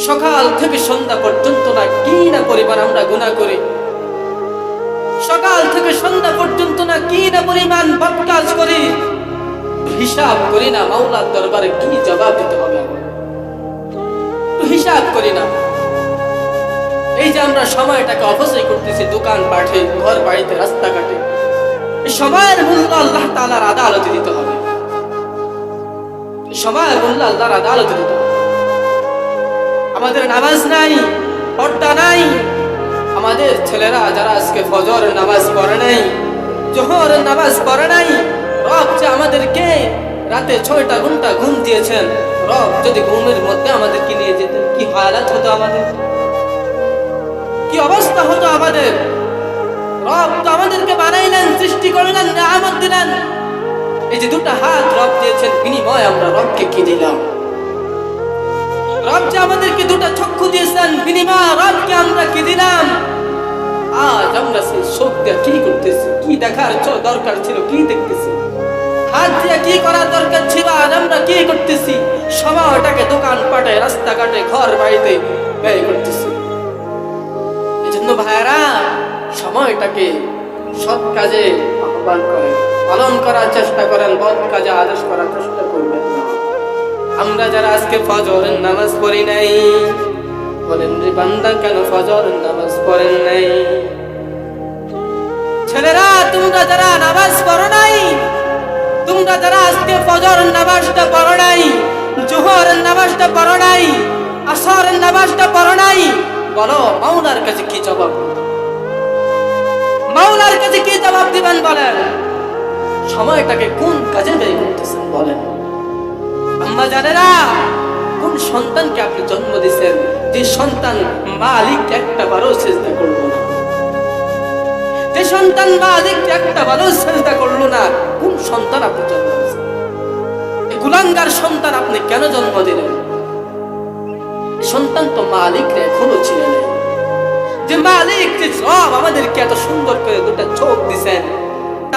সকাল থেকে সন্ধ্যা পর্যন্ত না কি না পরিমাণ আমরা গুনাহ করি, সকাল থেকে সন্ধ্যা পর্যন্ত না কি না পরিমাণ পাপ কাজ করি, হিসাব করি না মাওলার দরবারে কি জবাব দিতে হবে আমার, হিসাব করি না। এই যে আমরা সময়টাকে অপচয় করতেছি দোকান পাঠে, ঘর বাড়িতে, রাস্তাঘাটে, এই সময়ের মূল্য আল্লাহ তাআলার আদালতে দিতে হবে, সময়ের মূল্য আল্লাহর আদালতে দিতে হবে। আমাদের নামাজ নাই, পর্দা নাই, আমাদের ছেলেরা যারা আজকে ফজর নামাজ পড়ে নাই, জোহরের নামাজ পড়ে নাই, রব যে আমাদেরকে রাতে 6টা ঘন্টা ঘুম দিয়েছেন, রব যদি ঘুমের মধ্যে আমাদেরকে নিয়ে যেতেন কি হালাত হতো আমাদের, কি অবস্থা হতো আমাদের। রব তো আমাদেরকে বানাইলেন, সৃষ্টি করলেন, নিয়ামত দিলেন। এই যে 2টা হাত রব দিয়েছেন, বিনিময় আমরা রবকে কি দিলাম? রব যে আমাদেরকে 2টা চক্ষু দিয়েছেন, বিনিময় রবকে আমরা কি দিলাম? আজ আমরা সেই চোখ দিয়ে কি করতেছি, কি দেখার দরকার ছিল কি দেখতেছি, হাত দিয়ে কি করার দরকার ছিল আর আমরা কি করতেছি? সময়টাকে দোকান পাটে, রাস্তাঘাটে, ঘর বাড়িতে ব্যয় করতেছি। এই জন্য ভাইরা সময়টাকে সৎ কাজে আহ্বান করেন, পালন করার চেষ্টা করেন, বদ কাজে আদেশ করার চেষ্টা করবেন না। আমরা যারা আজকে ফজরের নামাজ পড়ি নাই, বলেন রে বান্দা কেন ফজরের নামাজ পড়েন নাই? ছেলেরা তোমরা যারা নামাজ পড়ো নাই, তোমরা যারা আজকে ফজরের নামাজটা পড়ো নাই, জোহরের নামাজটা পড়ো নাই, আসরের নামাজটা পড়ো নাই, বলো মাওলার কাছে কি জবাব, মাওলার কাছে কি জবাব দিবেন বলেন? সময়টাকে কোন কাজে ব্যয় করতেছেন বলেন? আম্মা জানেরা, কোন সন্তানকে আপনি জন্ম দিয়েছেন যে সন্তান মালিক একটা বারও সিজদা করলো না, যে সন্তান মালিক একটা বারও সিজদা করলো না, কোন সন্তান আপনি জন্ম দিয়েছেন? এই গুলাঙ্গার সন্তান আপনি কেন জন্ম দিলেন? সন্তান তো মালিক এখনো ছিল না, যে মালিক যে রব আমাদেরকে এত সুন্দর করে 2টা চোখ দিয়েছেন।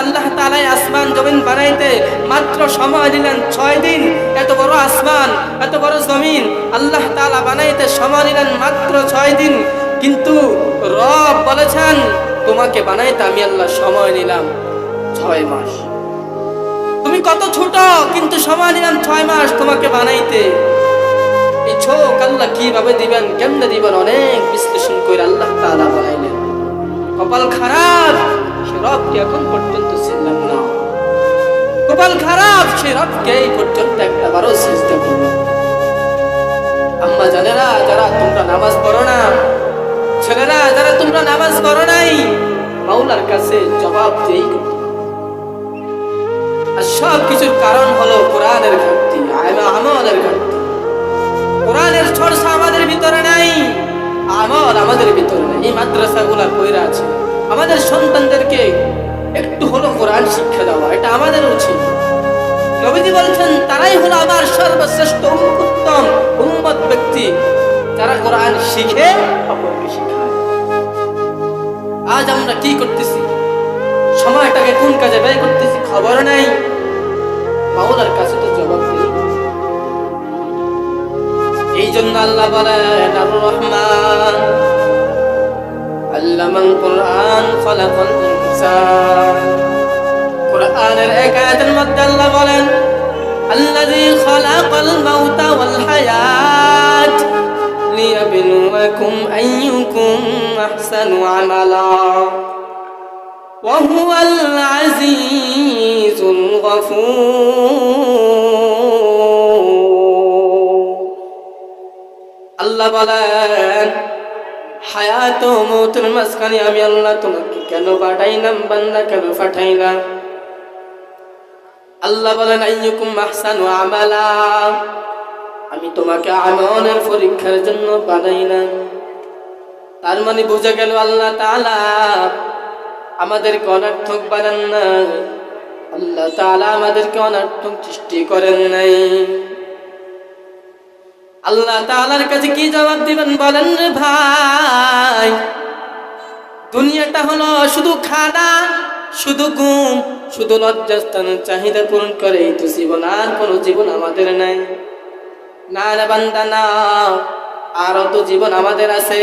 আল্লাহ তাআলা আসমান জমিন বানাইতে মাত্র সময় দিলেন 6 দিন। এত বড় আসমান, এত বড় জমিন আল্লাহ তাআলা বানাইতে সময় দিলেন মাত্র 6 দিন, কিন্তু রব বলেছেন তোমাকে বানাইতে আমি আল্লাহ সময় নিলাম 6 মাস। তুমি কত ছোট, কিন্তু সময় নিলাম 6 মাস তোমাকে বানাইতে। এই চোখ আল্লাহ কিভাবে দিবেন, কেমনে দিবেন, অনেক বিশ্লেষণ করে আল্লাহ তাআলা বানাইলেন। কপাল খারাপ সে রবকে এখন পর্যন্ত চিনলাম না, কপাল খারাপ সে রবকে এই পর্যন্ত একবারও সিজদা করল। আম্মা জানেরা, যারা তোমরা নামাজ পড়ো না, ছেলেরা যারা তোমরা নামাজ পড়ো নাই, মাওলার কাছে জবাব দিই। আর সব কিছুর কারণ হলো কোরআনের ঘাটতি, আমলের ঘাটতি। কোরআনের চর্চা আমাদের ভিতরে নাই, আমল আমাদের ভিতরে নাই। এই মাদ্রাসাগুলা কইরা আছে, আমাদের সন্তানদেরকে একটু হলো কোরআন শিক্ষা দেওয়া, এটা আমাদের উচিত। নবীজি বলেছেন তারাই হলো আমার সর্বশ্রেষ্ঠ উত্তম উম্মত ব্যক্তি, যারা কোরআন শিখে অপরকে শিখায়। আজ আমরা কি করতেছি? সময়টাকে কোন কাজে ব্যয় করতেছি খবর নাই। মাওলার কাছে তো জবাব নেই। এই জন্য আল্লাহ বলেন আর রহমান আল্লামাল কুরআন খালাকাল ইনসান। কুরআনের এক আয়াতের মধ্যে আল্লাহ বলেন আল্লাযী খালাকাল মাউতা ওয়াল হায়াত লিয়াবলুয়াকুম আইয়ুকুম আহসানু আমালা ওয়া হুয়াল আজিজুল গফুর। আল্লাহ বলেন হায়াত ও মৌতের মাঝখানে আমি আল্লাহ তোমাকে কেন পাঠাইলাম, বান্দা কেন পাঠাইলাম? আল্লাহ বলেন আইয়ুকুম আহসানু আমালা, আমি তোমাকে আমলের পরীক্ষার জন্য বানাইলাম। তার মানে বোঝা গেল আল্লাহ তাআলা আমাদেরকে অনর্থক বানান নাই, আল্লাহ তাআলা আমাদেরকে অনর্থক সৃষ্টি করেন নাই। আল্লাহ তাআলার কাছে কি জবাব দিবেন বলেন রে ভাই? দুনিয়াটা হলো শুধু খানা, শুধু ঘুম, শুধু লজ্জাস্থানের চাহিদা পূরণ করে এই তো জীবন, আর কোনো জীবন আমাদের নাই। না রে বান্দা না, আরো তো জীবন আমাদের আছে।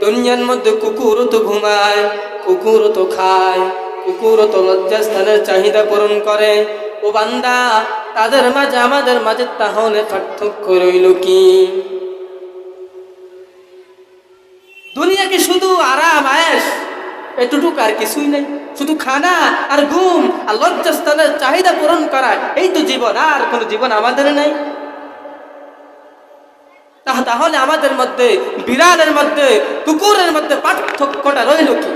দুনিয়ার মধ্যে কুকুরও তো ঘুমায়, কুকুরও তো খায়, কুকুরও তো লজ্জাস্থানের চাহিদা পূরণ করে। ও বান্দা, তাদের মাঝে আমাদের মাঝে তাহলে পার্থক্য রইল কি? দুনিয়া কি শুধু আরাম আয়েশ এটুটুক আর কিছুই নেই? শুধু খানা আর ঘুম আর লজ্জাস্থানের চাহিদা পূরণ করা, এই তো জীবন, আর কোনো জীবন আমাদের নাই? তাহলে আমাদের মধ্যে, বিড়ালের মধ্যে, কুকুরের মধ্যে পার্থক্যটা রইল কি?